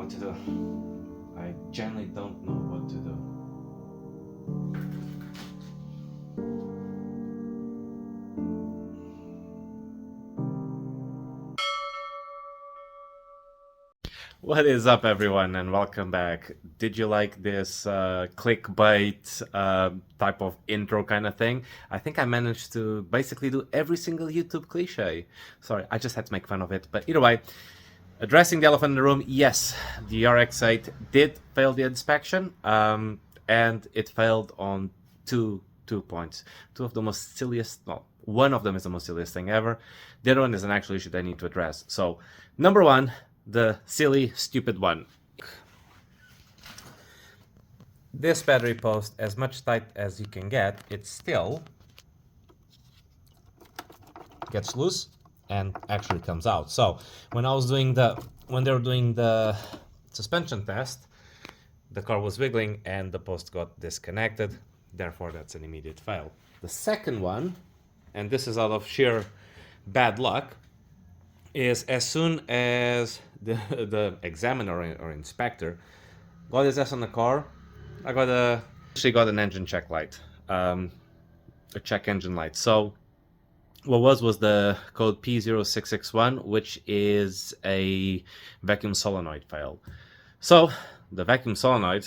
what to do. I genuinely don't know what to do. What is up, everyone, and welcome back. Did you like this clickbait type of intro kind of thing? I think I managed to basically do every single YouTube cliche. Sorry, I just had to make fun of it. But either way, addressing the elephant in the room, yes, the RX-8 did fail the inspection, and it failed on two points. Two of the most silliest, well, one of them is the most silliest thing ever. The other one is an actual issue that I need to address. So, number one, the silly, stupid one. This battery post, as much tight as you can get, it still gets loose and actually comes out. So when they were doing the suspension test, the car was wiggling and the post got disconnected. Therefore, that's an immediate fail. The second one, and this is out of sheer bad luck, is as soon as the examiner or inspector got his ass on the car, I actually got an engine check light, a check engine light. So what was the code P0661, which is a vacuum solenoid fail. So the vacuum solenoid,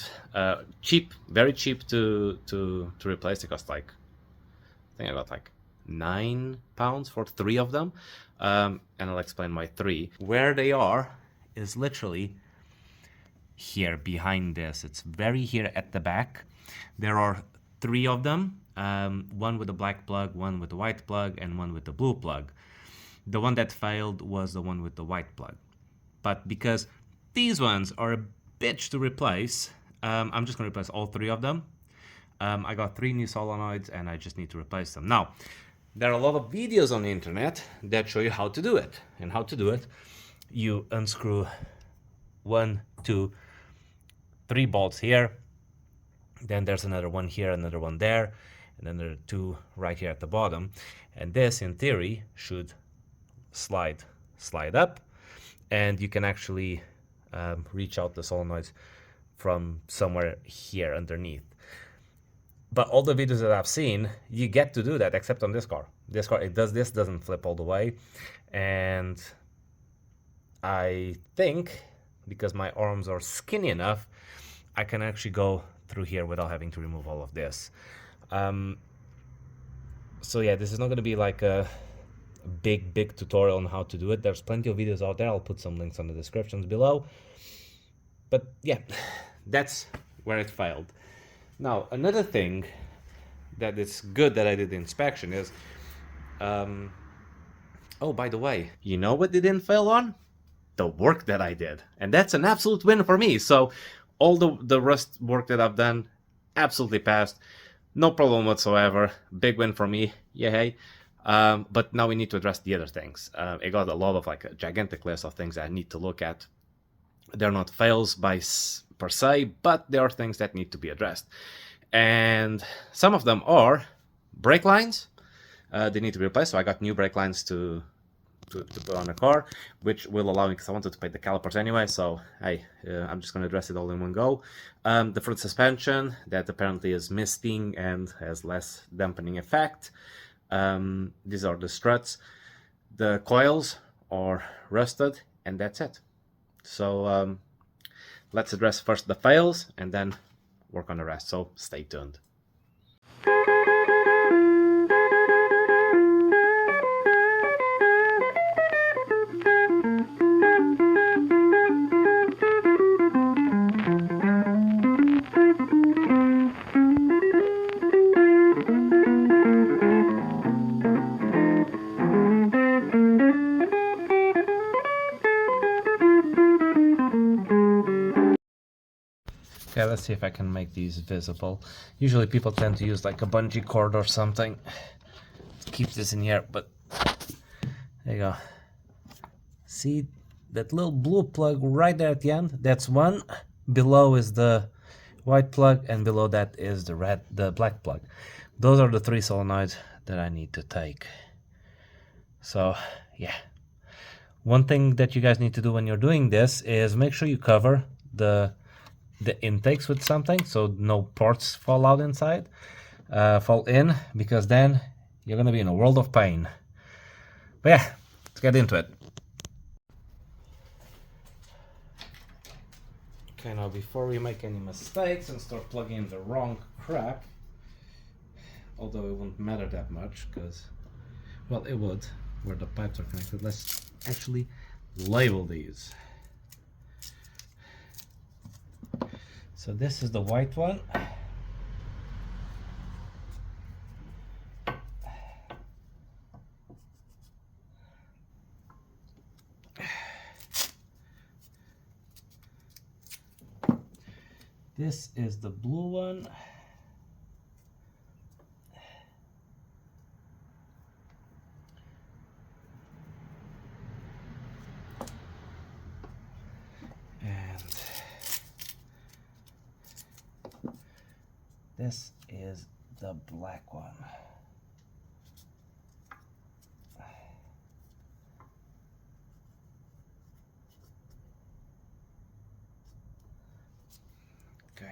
cheap, very cheap to replace. It cost like, I think I got like £9 for 3 of them, and I'll explain why 3. Where they are is literally here behind this. It's very here at the back. There are 3 of them, one with a black plug, one with a white plug, and one with the blue plug. The one that failed was the one with the white plug. But because these ones are a bitch to replace, I'm just going to replace all 3 of them. I got 3 new solenoids and I just need to replace them. Now, there are a lot of videos on the internet that show you how to do it. And how to do it, you unscrew 1, 2, 3 bolts here. Then there's another one here, another one there. And then there are 2 right here at the bottom. And this, in theory, should slide up. And you can actually reach out the solenoids from somewhere here underneath. But all the videos that I've seen, you get to do that, except on this car. This car, this doesn't flip all the way. And I think, because my arms are skinny enough, I can actually go through here without having to remove all of this. So yeah, this is not going to be like a big tutorial on how to do it. There's plenty of videos out there. I'll put some links on the descriptions below. But yeah, that's where it failed. Now, another thing that is good that I did the inspection is, oh, by the way, you know what they didn't fail on? The work that I did. And that's an absolute win for me. So all the rust work that I've done, absolutely passed. No problem whatsoever. Big win for me. Yay. But now we need to address the other things. It got a lot of, like, a gigantic list of things I need to look at. They're not fails per se, but there are things that need to be addressed. And some of them are brake lines. They need to be replaced. So I got new brake lines to put on the car, which will allow me, because I wanted to paint the calipers anyway. So hey, I'm just going to address it all in one go. The front suspension, that apparently is misting and has less dampening effect. These are the struts. The coils are rusted, and that's it. So let's address first the fails and then work on the rest. So stay tuned. Okay, let's see if I can make these visible. Usually people tend to use like a bungee cord or something to keep this in here, but there you go. See that little blue plug right there at the end? That's one. Below is the white plug, and below that is the black plug. Those are the 3 solenoids that I need to take. So yeah, One thing that you guys need to do when you're doing this is make sure you cover the intakes with something so no parts fall out inside, fall in, because then you're gonna be in a world of pain. But yeah, let's get into it. Okay, now before we make any mistakes and start plugging in the wrong crap, although it wouldn't matter that much because, well, it would where the pipes are connected. Let's actually label these. So this is the white one. This is the blue one. And this is the black one. Okay.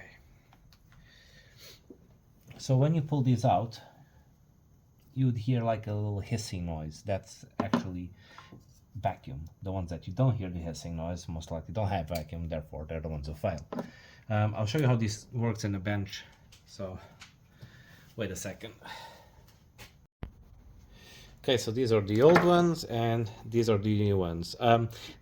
So when you pull these out, you'd hear like a little hissing noise. That's actually vacuum. The ones that you don't hear the hissing noise most likely don't have vacuum, therefore they're the ones who fail. I'll show you how this works in a bench. So wait a second. Okay, so these are the old ones and these are the new ones.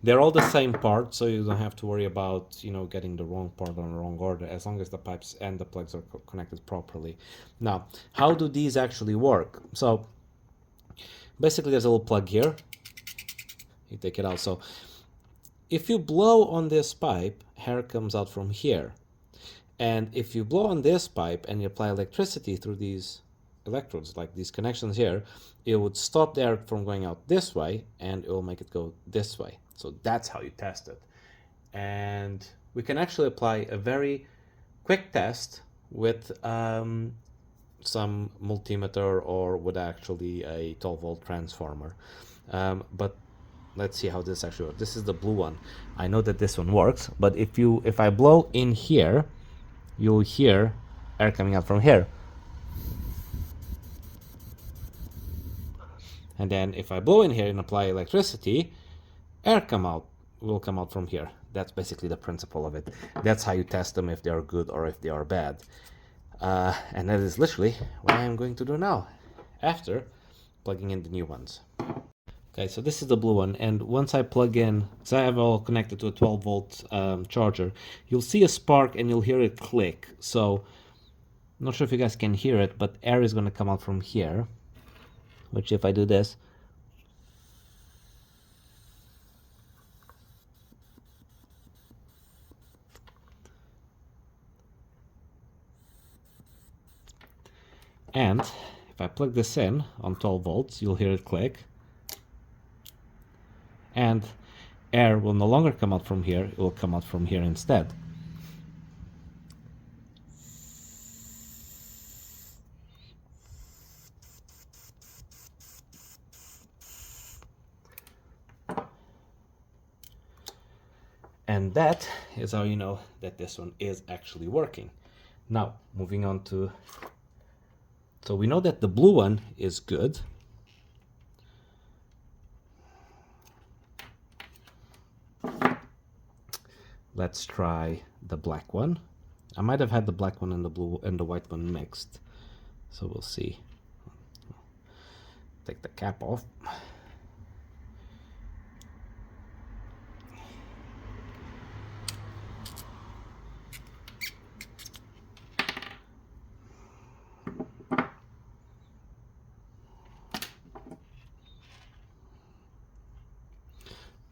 They're all the same part, so you don't have to worry about, you know, getting the wrong part on the wrong order, as long as the pipes and the plugs are connected properly. Now, how do these actually work? So basically there's a little plug here. You take it out. So if you blow on this pipe, air comes out from here. And if you blow on this pipe and you apply electricity through these electrodes, like these connections here, it would stop the air from going out this way and it will make it go this way. So that's how you test it. And we can actually apply a very quick test with some multimeter or with actually a 12-volt transformer. But let's see how this actually works. This is the blue one. I know that this one works, but if I blow in here, you'll hear air coming out from here. And then if I blow in here and apply electricity, air will come out from here. That's basically the principle of it. That's how you test them, if they are good or if they are bad. And that is literally what I'm going to do now, after plugging in the new ones. Okay, so this is the blue one, and once I plug in, so I have all connected to a 12-volt charger, you'll see a spark and you'll hear it click. So I'm not sure if you guys can hear it, but air is going to come out from here, which if I do this, and if I plug this in on 12 volts, you'll hear it click, and air will no longer come out from here, it will come out from here instead. And that is how you know that this one is actually working. Now, moving on to, so we know that the blue one is good. Let's try the black one. I might have had the black one and the blue and the white one mixed, so we'll see. Take the cap off.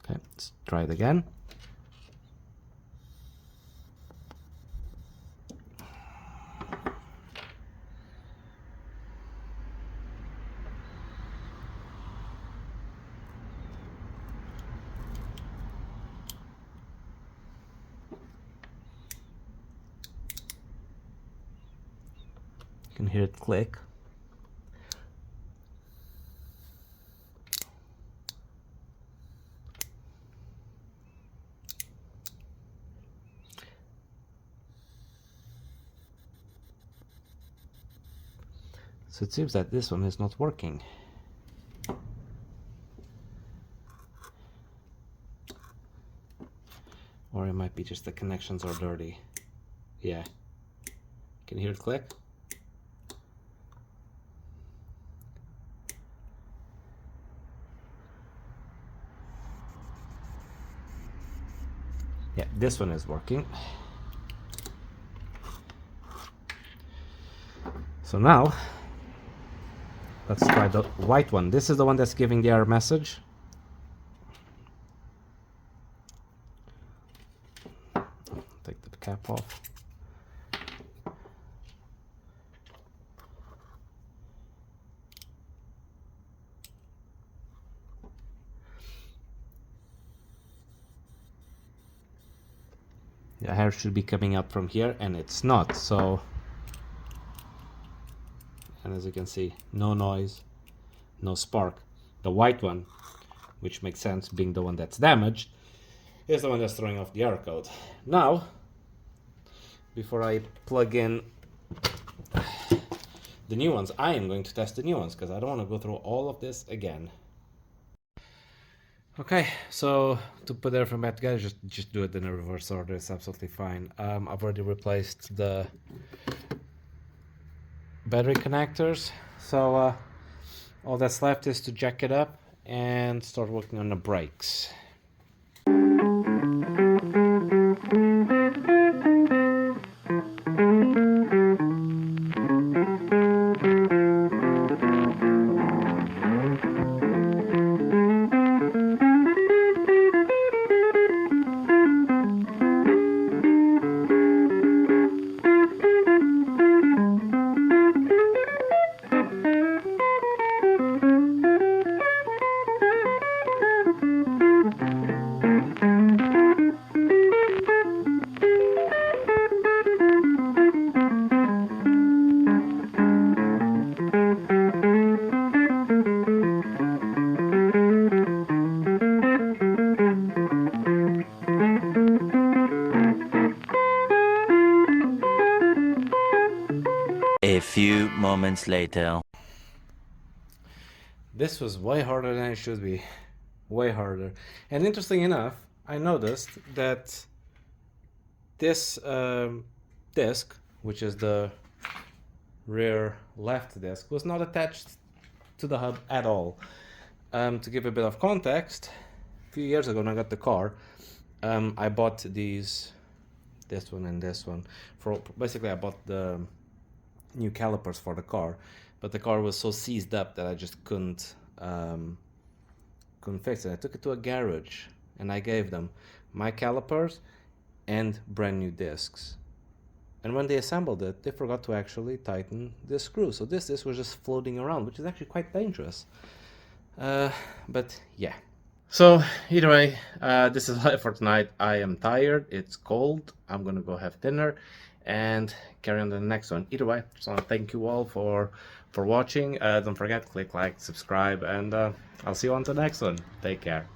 Okay, let's try it again. You can hear it click. So it seems that this one is not working. Or it might be just the connections are dirty. Yeah. Can you hear it click? Yeah, this one is working. So now, let's try the white one. This is the one that's giving the error message. Take the cap off. The hair should be coming out from here, and it's not. So, and as you can see, no noise, no spark. The white one, which makes sense being the one that's damaged, is the one that's throwing off the error code. Now, before I plug in the new ones, I am going to test the new ones because I don't want to go through all of this again. Okay, so to put everything back together, just do it in a reverse order. It's absolutely fine. I've already replaced the battery connectors, so all that's left is to jack it up and start working on the brakes. A few moments later. This was way harder than it should be. Way harder. And interesting enough, I noticed that this disc, which is the rear left disc, was not attached to the hub at all. To give a bit of context, a few years ago when I got the car, I bought this one and this one. Basically I bought the new calipers for the car, but the car was so seized up that I just couldn't fix it. I took it to a garage and I gave them my calipers and brand new discs. And when they assembled it, they forgot to actually tighten the screw. So this disc was just floating around, which is actually quite dangerous. But yeah. So either way, this is it for tonight. I am tired. It's cold. I'm gonna go have dinner and carry on to the next one. Either way, just want to thank you all for watching. Don't forget, click like, subscribe, and I'll see you on to the next one. Take care.